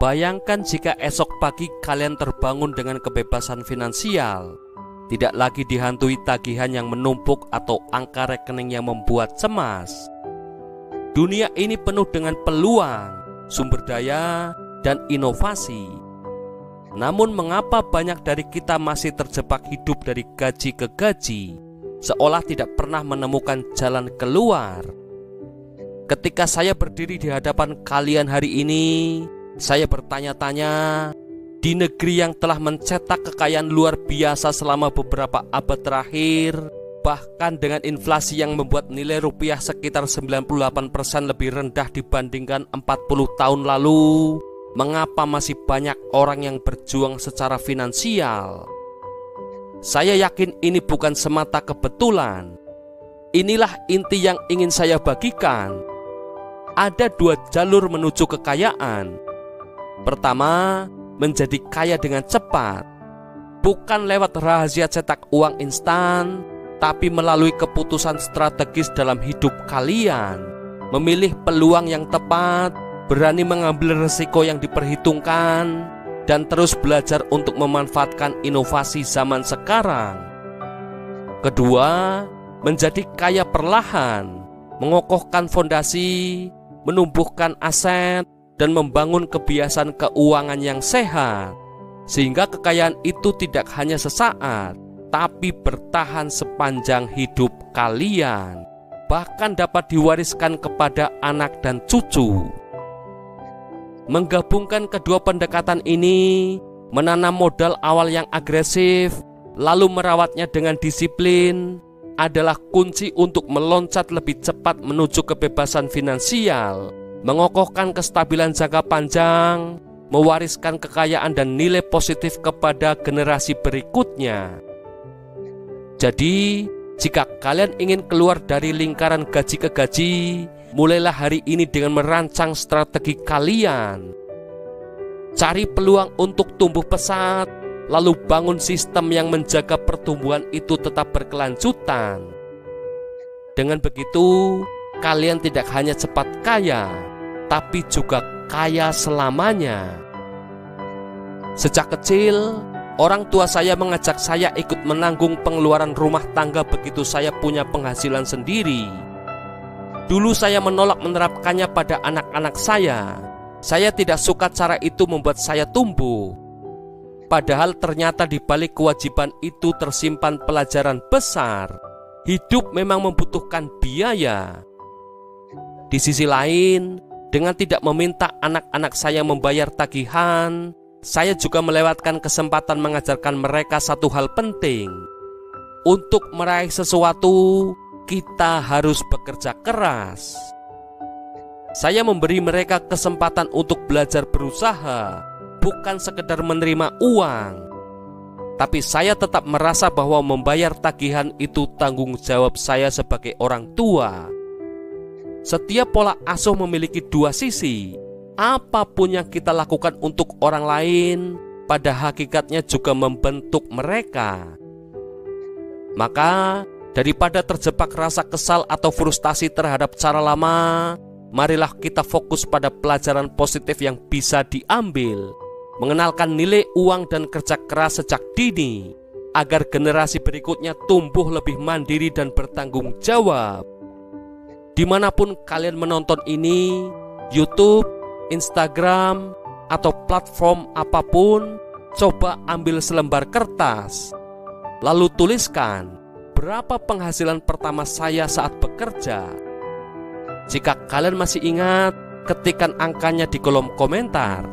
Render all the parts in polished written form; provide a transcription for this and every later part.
Bayangkan jika esok pagi kalian terbangun dengan kebebasan finansial, tidak lagi dihantui tagihan yang menumpuk atau angka rekening yang membuat cemas. Dunia ini penuh dengan peluang, sumber daya, dan inovasi. Namun mengapa banyak dari kita masih terjebak hidup dari gaji ke gaji, seolah tidak pernah menemukan jalan keluar? Ketika saya berdiri di hadapan kalian hari ini, saya bertanya-tanya, di negeri yang telah mencetak kekayaan luar biasa selama beberapa abad terakhir, bahkan dengan inflasi yang membuat nilai rupiah sekitar 98% lebih rendah dibandingkan 40 tahun lalu, mengapa masih banyak orang yang berjuang secara finansial? Saya yakin ini bukan semata kebetulan. Inilah inti yang ingin saya bagikan. Ada dua jalur menuju kekayaan. Pertama, menjadi kaya dengan cepat, bukan lewat rahasia cetak uang instan, tapi melalui keputusan strategis dalam hidup kalian. Memilih peluang yang tepat, berani mengambil risiko yang diperhitungkan, dan terus belajar untuk memanfaatkan inovasi zaman sekarang. Kedua, menjadi kaya perlahan, mengokohkan fondasi, menumbuhkan aset, dan membangun kebiasaan keuangan yang sehat, sehingga kekayaan itu tidak hanya sesaat, tapi bertahan sepanjang hidup kalian, bahkan dapat diwariskan kepada anak dan cucu. Menggabungkan kedua pendekatan ini, menanam modal awal yang agresif, lalu merawatnya dengan disiplin, adalah kunci untuk meloncat lebih cepat menuju kebebasan finansial, mengokohkan kestabilan jangka panjang, mewariskan kekayaan dan nilai positif kepada generasi berikutnya. Jadi, jika kalian ingin keluar dari lingkaran gaji ke gaji, mulailah hari ini dengan merancang strategi kalian. Cari peluang untuk tumbuh pesat, lalu bangun sistem yang menjaga pertumbuhan itu tetap berkelanjutan. Dengan begitu, kalian tidak hanya cepat kaya, tapi juga kaya selamanya. Sejak kecil, orang tua saya mengajak saya ikut menanggung pengeluaran rumah tangga begitu saya punya penghasilan sendiri. Dulu saya menolak menerapkannya pada anak-anak saya. Saya tidak suka cara itu membuat saya tumbuh. Padahal ternyata di balik kewajiban itu tersimpan pelajaran besar. Hidup memang membutuhkan biaya. Di sisi lain, dengan tidak meminta anak-anak saya membayar tagihan, saya juga melewatkan kesempatan mengajarkan mereka satu hal penting. Untuk meraih sesuatu, kita harus bekerja keras. Saya memberi mereka kesempatan untuk belajar berusaha, bukan sekedar menerima uang. Tapi saya tetap merasa bahwa membayar tagihan itu tanggung jawab saya sebagai orang tua. Setiap pola asuh memiliki dua sisi. Apapun yang kita lakukan untuk orang lain, pada hakikatnya juga membentuk mereka. Maka, daripada terjebak rasa kesal atau frustasi terhadap cara lama, marilah kita fokus pada pelajaran positif yang bisa diambil. Mengenalkan nilai uang dan kerja keras sejak dini, agar generasi berikutnya tumbuh lebih mandiri dan bertanggung jawab. Dimanapun kalian menonton ini, YouTube, Instagram, atau platform apapun, coba ambil selembar kertas, lalu tuliskan berapa penghasilan pertama saya saat bekerja. Jika kalian masih ingat, ketikkan angkanya di kolom komentar.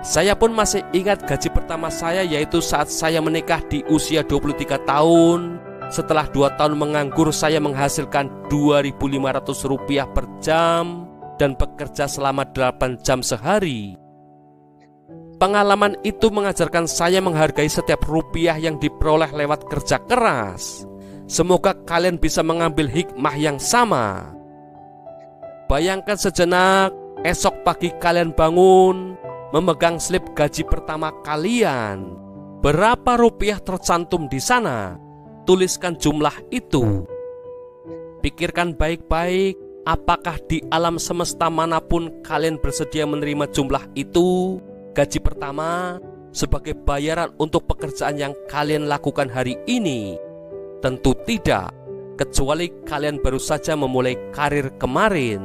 Saya pun masih ingat gaji pertama saya, yaitu saat saya menikah di usia 23 tahun. Setelah 2 tahun menganggur, saya menghasilkan Rp2.500 per jam dan bekerja selama 8 jam sehari. Pengalaman itu mengajarkan saya menghargai setiap rupiah yang diperoleh lewat kerja keras. Semoga kalian bisa mengambil hikmah yang sama. Bayangkan sejenak, esok pagi kalian bangun, memegang slip gaji pertama kalian. Berapa rupiah tercantum di sana? Tuliskan jumlah itu. Pikirkan baik-baik, apakah di alam semesta manapun kalian bersedia menerima jumlah itu, gaji pertama, sebagai bayaran untuk pekerjaan yang kalian lakukan hari ini? Tentu tidak, kecuali kalian baru saja memulai karir kemarin.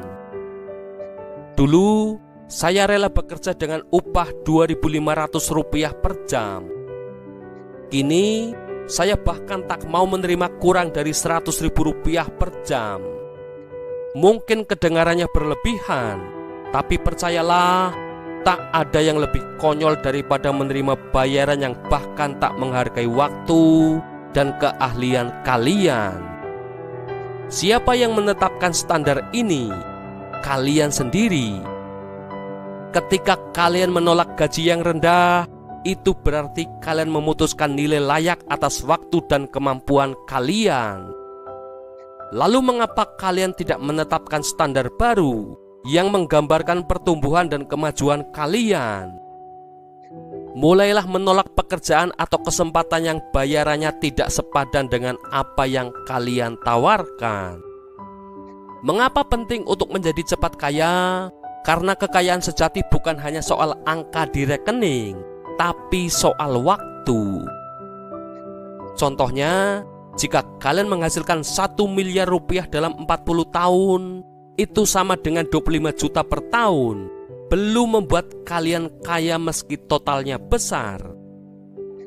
Dulu, saya rela bekerja dengan upah Rp2.500 per jam. Kini, saya bahkan tak mau menerima kurang dari Rp100.000 per jam. Mungkin kedengarannya berlebihan, tapi percayalah, tak ada yang lebih konyol daripada menerima bayaran yang bahkan tak menghargai waktu dan keahlian kalian. Siapa yang menetapkan standar ini? Kalian sendiri. Ketika kalian menolak gaji yang rendah, itu berarti kalian memutuskan nilai layak atas waktu dan kemampuan kalian. Lalu mengapa kalian tidak menetapkan standar baru yang menggambarkan pertumbuhan dan kemajuan kalian? Mulailah menolak pekerjaan atau kesempatan yang bayarannya tidak sepadan dengan apa yang kalian tawarkan. Mengapa penting untuk menjadi cepat kaya? Karena kekayaan sejati bukan hanya soal angka di rekening, tapi soal waktu. Contohnya, jika kalian menghasilkan 1 miliar rupiah dalam 40 tahun, itu sama dengan 25 juta per tahun. Belum membuat kalian kaya meski totalnya besar.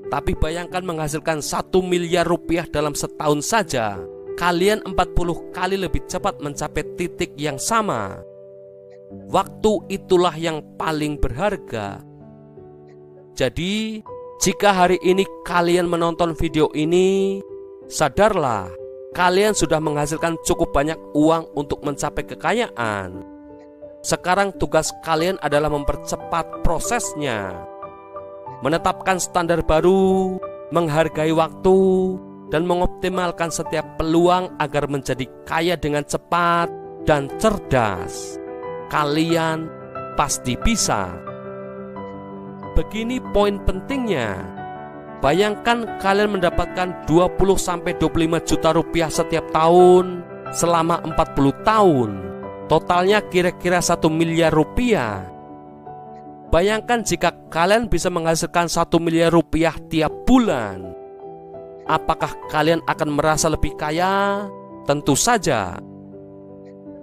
Tapi bayangkan menghasilkan 1 miliar rupiah dalam setahun saja, kalian 40 kali lebih cepat mencapai titik yang sama. Waktu itulah yang paling berharga. Jadi, jika hari ini kalian menonton video ini, sadarlah, kalian sudah menghasilkan cukup banyak uang untuk mencapai kekayaan. Sekarang tugas kalian adalah mempercepat prosesnya, menetapkan standar baru, menghargai waktu, dan mengoptimalkan setiap peluang agar menjadi kaya dengan cepat dan cerdas. Kalian pasti bisa. Begini poin pentingnya. Bayangkan kalian mendapatkan 20-25 juta rupiah setiap tahun selama 40 tahun. Totalnya kira-kira 1 miliar rupiah. Bayangkan jika kalian bisa menghasilkan 1 miliar rupiah tiap bulan. Apakah kalian akan merasa lebih kaya? Tentu saja.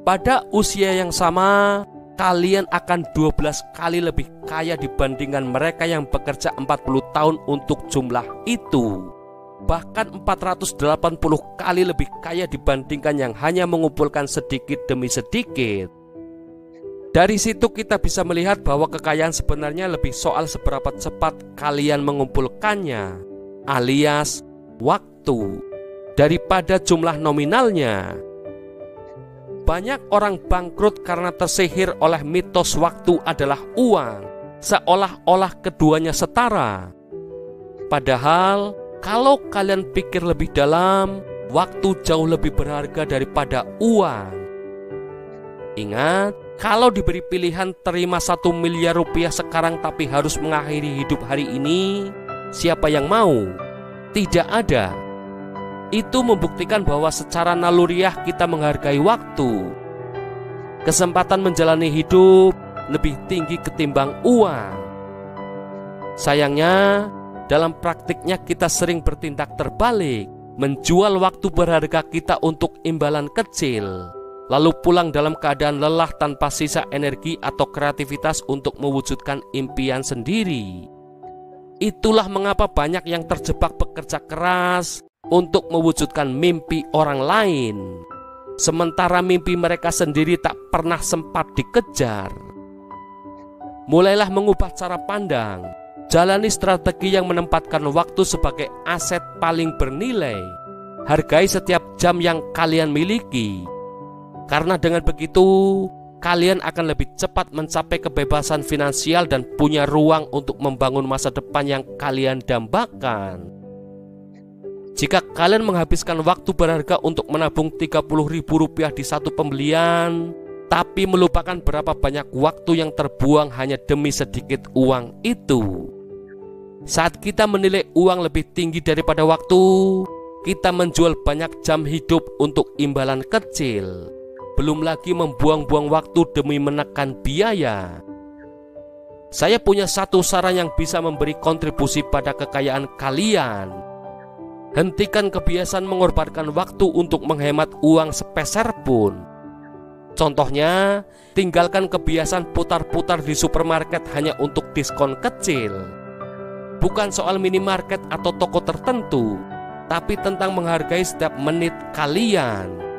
Pada usia yang sama, kalian akan 12 kali lebih kaya dibandingkan mereka yang bekerja 40 tahun untuk jumlah itu. Bahkan 480 kali lebih kaya dibandingkan yang hanya mengumpulkan sedikit demi sedikit. Dari situ kita bisa melihat bahwa kekayaan sebenarnya lebih soal seberapa cepat kalian mengumpulkannya, alias waktu, daripada jumlah nominalnya. Banyak orang bangkrut karena tersihir oleh mitos waktu adalah uang, seolah-olah keduanya setara. Padahal, kalau kalian pikir lebih dalam, waktu jauh lebih berharga daripada uang. Ingat, kalau diberi pilihan terima 1 miliar rupiah sekarang tapi harus mengakhiri hidup hari ini, siapa yang mau? Tidak ada. Itu membuktikan bahwa secara naluriah kita menghargai waktu. Kesempatan menjalani hidup lebih tinggi ketimbang uang. Sayangnya, dalam praktiknya kita sering bertindak terbalik, menjual waktu berharga kita untuk imbalan kecil, lalu pulang dalam keadaan lelah tanpa sisa energi atau kreativitas untuk mewujudkan impian sendiri. Itulah mengapa banyak yang terjebak bekerja keras untuk mewujudkan mimpi orang lain, sementara mimpi mereka sendiri tak pernah sempat dikejar. Mulailah mengubah cara pandang. Jalani strategi yang menempatkan waktu sebagai aset paling bernilai. Hargai setiap jam yang kalian miliki. Karena dengan begitu, kalian akan lebih cepat mencapai kebebasan finansial dan punya ruang untuk membangun masa depan yang kalian dambakan. Jika kalian menghabiskan waktu berharga untuk menabung Rp30.000 di satu pembelian, tapi melupakan berapa banyak waktu yang terbuang hanya demi sedikit uang itu. Saat kita menilai uang lebih tinggi daripada waktu, kita menjual banyak jam hidup untuk imbalan kecil. belum lagi membuang-buang waktu demi menekan biaya. Saya punya satu saran yang bisa memberi kontribusi pada kekayaan kalian. Hentikan kebiasaan mengorbankan waktu untuk menghemat uang sepeser pun. Contohnya, tinggalkan kebiasaan putar-putar di supermarket hanya untuk diskon kecil. Bukan soal minimarket atau toko tertentu, tapi tentang menghargai setiap menit kalian.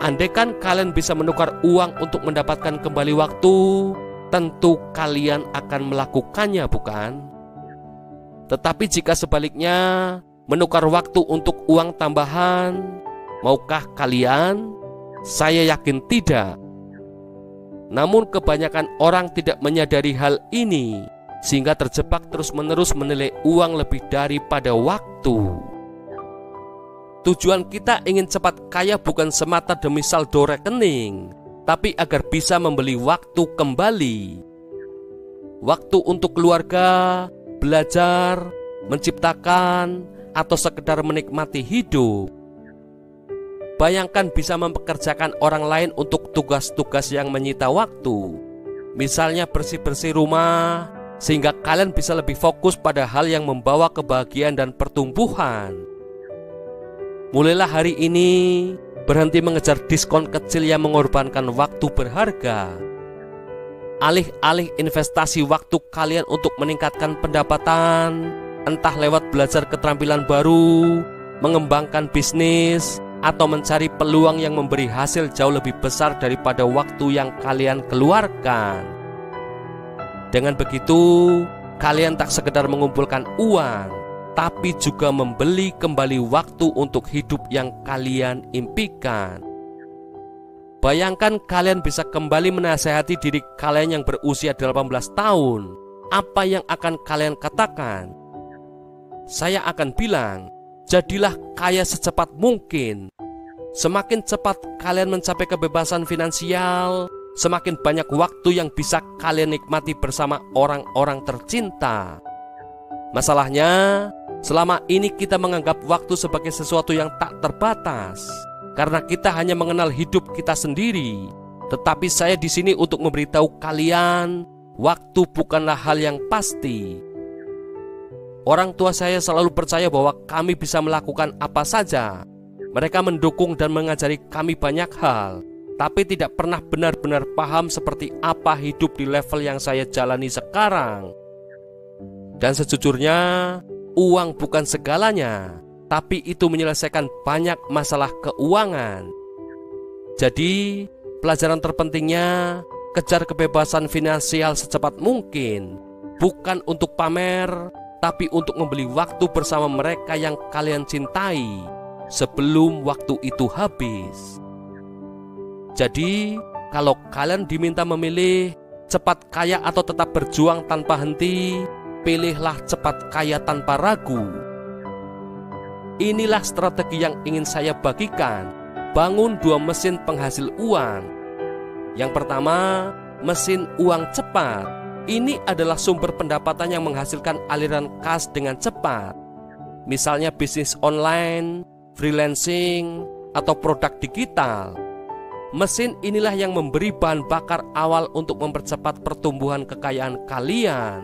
Andaikan kalian bisa menukar uang untuk mendapatkan kembali waktu, tentu kalian akan melakukannya, bukan? Tetapi jika sebaliknya, menukar waktu untuk uang tambahan, maukah kalian? Saya yakin tidak. Namun kebanyakan orang tidak menyadari hal ini, sehingga terjebak terus-menerus menilai uang lebih daripada waktu. Tujuan kita ingin cepat kaya bukan semata demi saldo rekening, tapi agar bisa membeli waktu kembali. Waktu untuk keluarga, belajar, menciptakan, atau sekedar menikmati hidup. Bayangkan bisa mempekerjakan orang lain untuk tugas-tugas yang menyita waktu. Misalnya bersih-bersih rumah, sehingga kalian bisa lebih fokus pada hal yang membawa kebahagiaan dan pertumbuhan. Mulailah hari ini, berhenti mengejar diskon kecil yang mengorbankan waktu berharga. Alih-alih investasi waktu kalian untuk meningkatkan pendapatan, entah lewat belajar keterampilan baru, mengembangkan bisnis, atau mencari peluang yang memberi hasil jauh lebih besar daripada waktu yang kalian keluarkan. Dengan begitu, kalian tak sekedar mengumpulkan uang, tapi juga membeli kembali waktu untuk hidup yang kalian impikan. Bayangkan kalian bisa kembali menasihati diri kalian yang berusia 18 tahun. Apa yang akan kalian katakan? Saya akan bilang, jadilah kaya secepat mungkin. Semakin cepat kalian mencapai kebebasan finansial, semakin banyak waktu yang bisa kalian nikmati bersama orang-orang tercinta. Masalahnya, selama ini kita menganggap waktu sebagai sesuatu yang tak terbatas, karena kita hanya mengenal hidup kita sendiri. Tetapi saya di sini untuk memberitahu kalian, waktu bukanlah hal yang pasti. Orang tua saya selalu percaya bahwa kami bisa melakukan apa saja. Mereka mendukung dan mengajari kami banyak hal, tapi tidak pernah benar-benar paham seperti apa hidup di level yang saya jalani sekarang. Dan sejujurnya, uang bukan segalanya, tapi itu menyelesaikan banyak masalah keuangan. Jadi, pelajaran terpentingnya, kejar kebebasan finansial secepat mungkin. Bukan untuk pamer, tapi untuk membeli waktu bersama mereka yang kalian cintai sebelum waktu itu habis. Jadi, kalau kalian diminta memilih cepat kaya atau tetap berjuang tanpa henti, pilihlah cepat kaya tanpa ragu. Inilah strategi yang ingin saya bagikan. Bangun 2 mesin penghasil uang. Yang pertama, mesin uang cepat. Ini adalah sumber pendapatan yang menghasilkan aliran kas dengan cepat. Misalnya bisnis online, freelancing, atau produk digital. Mesin inilah yang memberi bahan bakar awal untuk mempercepat pertumbuhan kekayaan kalian.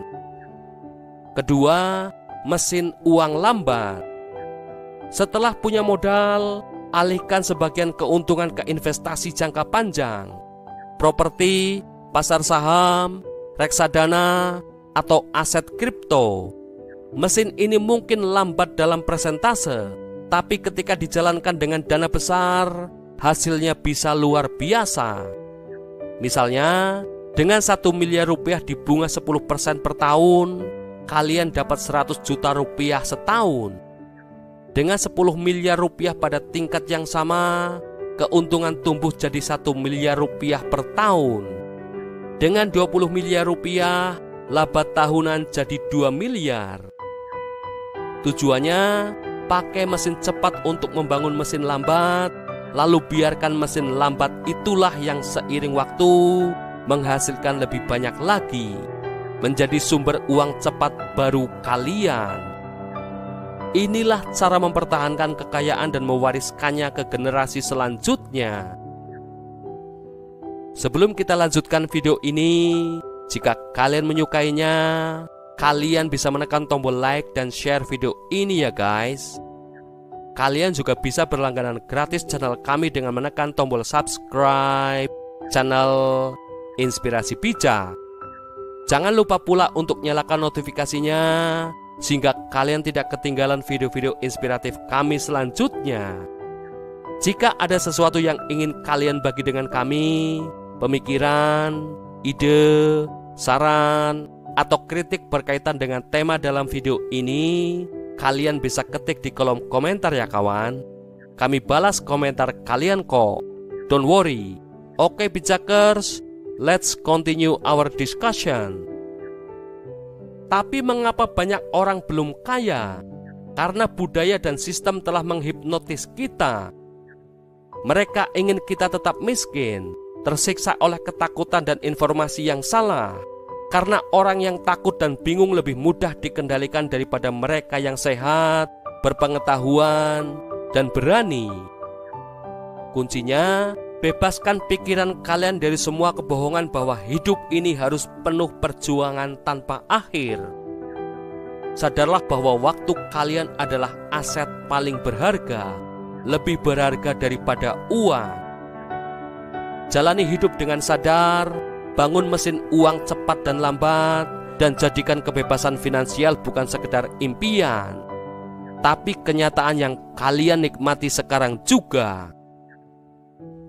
Kedua, mesin uang lambat. Setelah punya modal, alihkan sebagian keuntungan ke investasi jangka panjang, properti, pasar saham, reksadana, atau aset kripto. Mesin ini mungkin lambat dalam persentase, tapi ketika dijalankan dengan dana besar, hasilnya bisa luar biasa. Misalnya, dengan 1 miliar rupiah di bunga 10% per tahun, kalian dapat 100 juta rupiah setahun. Dengan 10 miliar rupiah pada tingkat yang sama, keuntungan tumbuh jadi 1 miliar rupiah per tahun. Dengan 20 miliar rupiah, laba tahunan jadi 2 miliar. Tujuannya, pakai mesin cepat untuk membangun mesin lambat, lalu biarkan mesin lambat itulah yang seiring waktu menghasilkan lebih banyak lagi, menjadi sumber uang cepat baru kalian. Inilah cara mempertahankan kekayaan dan mewariskannya ke generasi selanjutnya. Sebelum kita lanjutkan video ini, jika kalian menyukainya, kalian bisa menekan tombol like dan share video ini ya guys. Kalian juga bisa berlangganan gratis channel kami dengan menekan tombol subscribe channel Inspirasi Bijak. Jangan lupa pula untuk nyalakan notifikasinya sehingga kalian tidak ketinggalan video-video inspiratif kami selanjutnya. Jika ada sesuatu yang ingin kalian bagi dengan kami, pemikiran, ide, saran, atau kritik berkaitan dengan tema dalam video ini, kalian bisa ketik di kolom komentar ya kawan. Kami balas komentar kalian kok. Don't worry. Oke Bijakers, let's continue our discussion. Tapi mengapa banyak orang belum kaya? Karena budaya dan sistem telah menghipnotis kita. Mereka ingin kita tetap miskin, tersiksa oleh ketakutan dan informasi yang salah. Karena orang yang takut dan bingung lebih mudah dikendalikan daripada mereka yang sehat, berpengetahuan, dan berani. Kuncinya, bebaskan pikiran kalian dari semua kebohongan bahwa hidup ini harus penuh perjuangan tanpa akhir. Sadarlah bahwa waktu kalian adalah aset paling berharga, lebih berharga daripada uang. Jalani hidup dengan sadar, bangun mesin uang cepat dan lambat, dan jadikan kebebasan finansial bukan sekedar impian, tapi kenyataan yang kalian nikmati sekarang juga.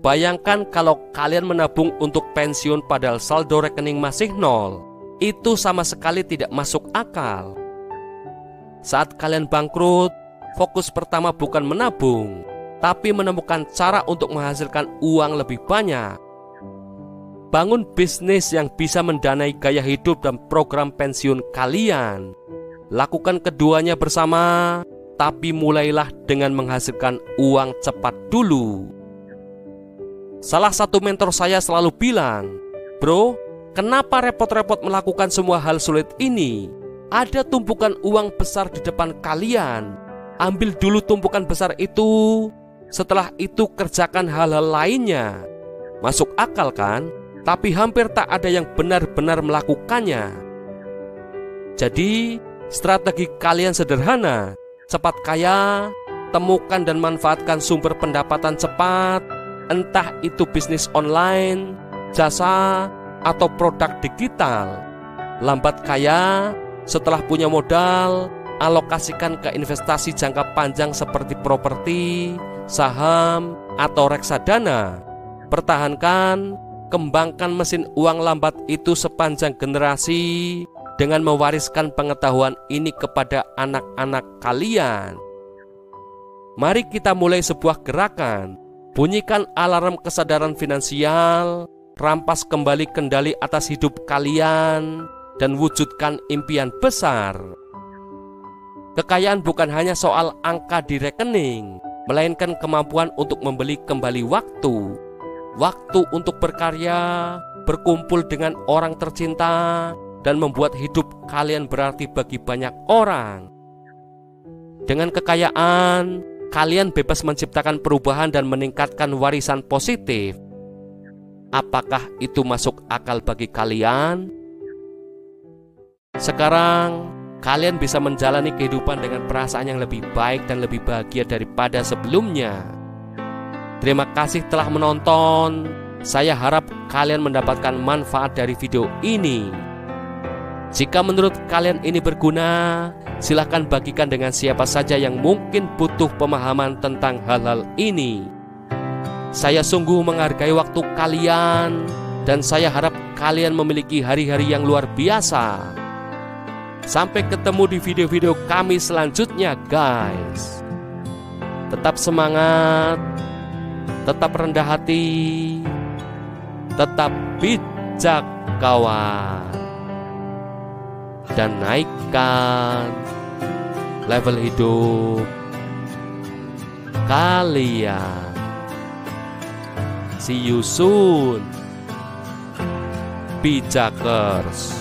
Bayangkan kalau kalian menabung untuk pensiun padahal saldo rekening masih nol. Itu sama sekali tidak masuk akal. Saat kalian bangkrut, fokus pertama bukan menabung, tapi menemukan cara untuk menghasilkan uang lebih banyak. Bangun bisnis yang bisa mendanai gaya hidup dan program pensiun kalian. Lakukan keduanya bersama, tapi mulailah dengan menghasilkan uang cepat dulu. Salah satu mentor saya selalu bilang, "Bro, kenapa repot-repot melakukan semua hal sulit ini? Ada tumpukan uang besar di depan kalian. Ambil dulu tumpukan besar itu, setelah itu kerjakan hal-hal lainnya." Masuk akal kan? Tapi hampir tak ada yang benar-benar melakukannya. Jadi, strategi kalian sederhana: cepat kaya, temukan dan manfaatkan sumber pendapatan cepat, entah itu bisnis online, jasa, atau produk digital. Lambat kaya, setelah punya modal, alokasikan ke investasi jangka panjang seperti properti, saham, atau reksadana. Pertahankan, kembangkan mesin uang lambat itu sepanjang generasi dengan mewariskan pengetahuan ini kepada anak-anak kalian. Mari kita mulai sebuah gerakan. Bunyikan alarm kesadaran finansial, rampas kembali kendali atas hidup kalian, dan wujudkan impian besar. Kekayaan bukan hanya soal angka di rekening, melainkan kemampuan untuk membeli kembali waktu. Waktu untuk berkarya, berkumpul dengan orang tercinta, dan membuat hidup kalian berarti bagi banyak orang. Dengan kekayaan, kalian bebas menciptakan perubahan dan meningkatkan warisan positif. Apakah itu masuk akal bagi kalian? Sekarang, kalian bisa menjalani kehidupan dengan perasaan yang lebih baik dan lebih bahagia daripada sebelumnya. Terima kasih telah menonton. Saya harap kalian mendapatkan manfaat dari video ini. Jika menurut kalian ini berguna, silahkan bagikan dengan siapa saja yang mungkin butuh pemahaman tentang hal-hal ini. Saya sungguh menghargai waktu kalian, dan saya harap kalian memiliki hari-hari yang luar biasa. Sampai ketemu di video-video kami selanjutnya guys. Tetap semangat, tetap rendah hati, tetap bijak kawan, dan naikkan level hidup kalian. See you soon, Bijakers.